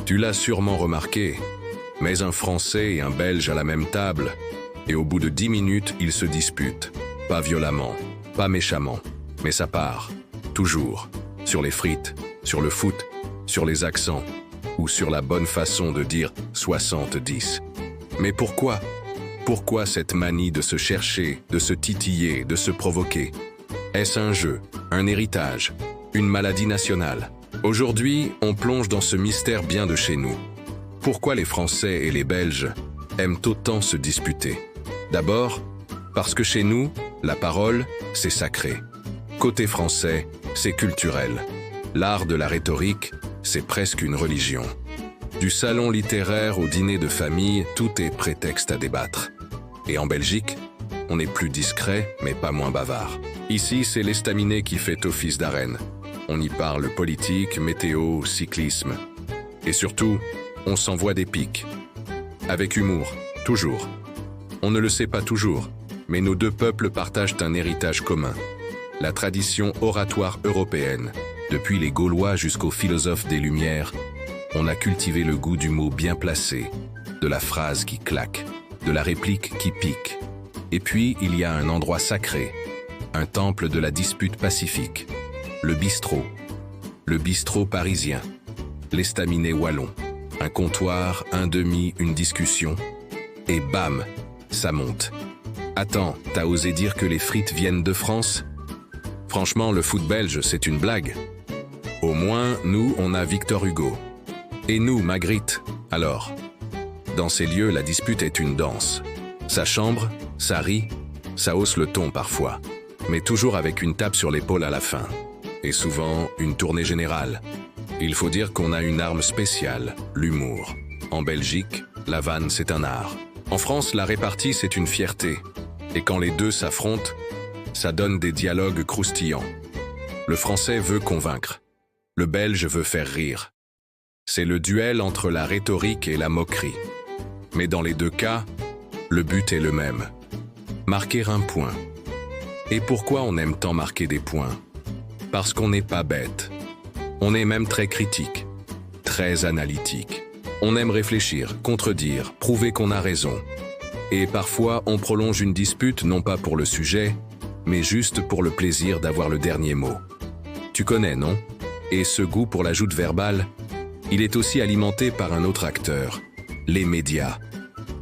Tu l'as sûrement remarqué, mais un Français et un Belge à la même table, et au bout de 10 minutes, ils se disputent. Pas violemment, pas méchamment, mais ça part, toujours, sur les frites, sur le foot, sur les accents, ou sur la bonne façon de dire 70. Mais pourquoi? Pourquoi cette manie de se chercher, de se titiller, de se provoquer? Est-ce un jeu, un héritage, une maladie nationale? Aujourd'hui, on plonge dans ce mystère bien de chez nous. Pourquoi les Français et les Belges aiment autant se disputer? D'abord, parce que chez nous, la parole, c'est sacré. Côté français, c'est culturel. L'art de la rhétorique, c'est presque une religion. Du salon littéraire au dîner de famille, tout est prétexte à débattre. Et en Belgique, on est plus discret, mais pas moins bavard. Ici, c'est l'estaminet qui fait office d'arène. On y parle politique, météo, cyclisme. Et surtout, on s'envoie des piques. Avec humour, toujours. On ne le sait pas toujours, mais nos deux peuples partagent un héritage commun. La tradition oratoire européenne. Depuis les Gaulois jusqu'aux philosophes des Lumières, on a cultivé le goût du mot bien placé, de la phrase qui claque, de la réplique qui pique. Et puis, il y a un endroit sacré, un temple de la dispute pacifique, le bistrot parisien, l'estaminet wallon, un comptoir, un demi, une discussion, et bam, ça monte. Attends, t'as osé dire que les frites viennent de France? Franchement, le foot belge, c'est une blague. Au moins, nous, on a Victor Hugo. Et nous, Magritte, alors? Dans ces lieux, la dispute est une danse. Ça chambre, ça rit, ça hausse le ton parfois, mais toujours avec une tape sur l'épaule à la fin. Et souvent, une tournée générale. Il faut dire qu'on a une arme spéciale, l'humour. En Belgique, la vanne, c'est un art. En France, la répartie, c'est une fierté. Et quand les deux s'affrontent, ça donne des dialogues croustillants. Le français veut convaincre. Le belge veut faire rire. C'est le duel entre la rhétorique et la moquerie. Mais dans les deux cas, le but est le même. Marquer un point. Et pourquoi on aime tant marquer des points? Parce qu'on n'est pas bête. On est même très critique, très analytique. On aime réfléchir, contredire, prouver qu'on a raison. Et parfois, on prolonge une dispute non pas pour le sujet, mais juste pour le plaisir d'avoir le dernier mot. Tu connais, non? Et ce goût pour la joute verbale, il est aussi alimenté par un autre acteur, les médias.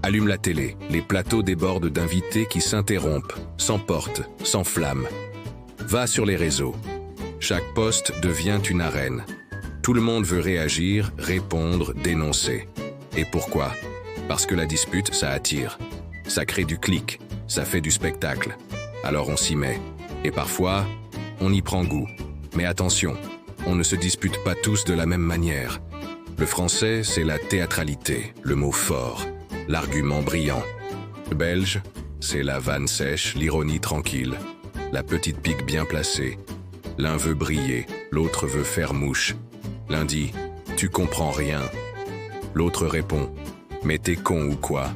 Allume la télé, les plateaux débordent d'invités qui s'interrompent, s'emportent, s'enflamment. Va sur les réseaux. Chaque poste devient une arène. Tout le monde veut réagir, répondre, dénoncer. Et pourquoi? Parce que la dispute, ça attire. Ça crée du clic, ça fait du spectacle. Alors on s'y met. Et parfois, on y prend goût. Mais attention, on ne se dispute pas tous de la même manière. Le français, c'est la théâtralité, le mot fort, l'argument brillant. Le belge, c'est la vanne sèche, l'ironie tranquille, la petite pique bien placée. L'un veut briller, l'autre veut faire mouche. L'un dit « tu comprends rien ». L'autre répond « mais t'es con ou quoi ?»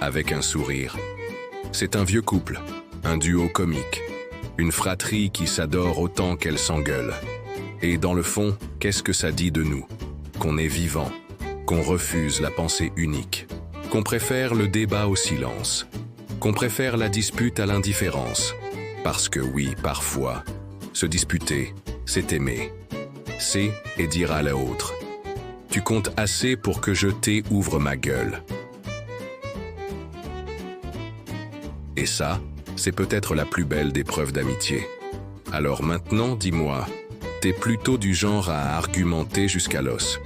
avec un sourire. C'est un vieux couple, un duo comique, une fratrie qui s'adore autant qu'elle s'engueule. Et dans le fond, qu'est-ce que ça dit de nous? Qu'on est vivant, qu'on refuse la pensée unique, qu'on préfère le débat au silence, qu'on préfère la dispute à l'indifférence. Parce que oui, parfois, se disputer, c'est aimer. C'est et dire à l'autre « Tu comptes assez pour que je ouvre ma gueule ». Et ça, c'est peut-être la plus belle des preuves d'amitié. Alors maintenant, dis-moi, t'es plutôt du genre à argumenter jusqu'à l'os,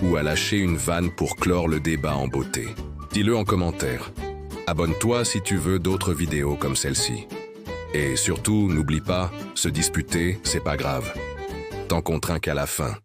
ou à lâcher une vanne pour clore le débat en beauté? Dis-le en commentaire. Abonne-toi si tu veux d'autres vidéos comme celle-ci. Et surtout, n'oublie pas, se disputer, c'est pas grave. Tant qu'on trinque à la fin.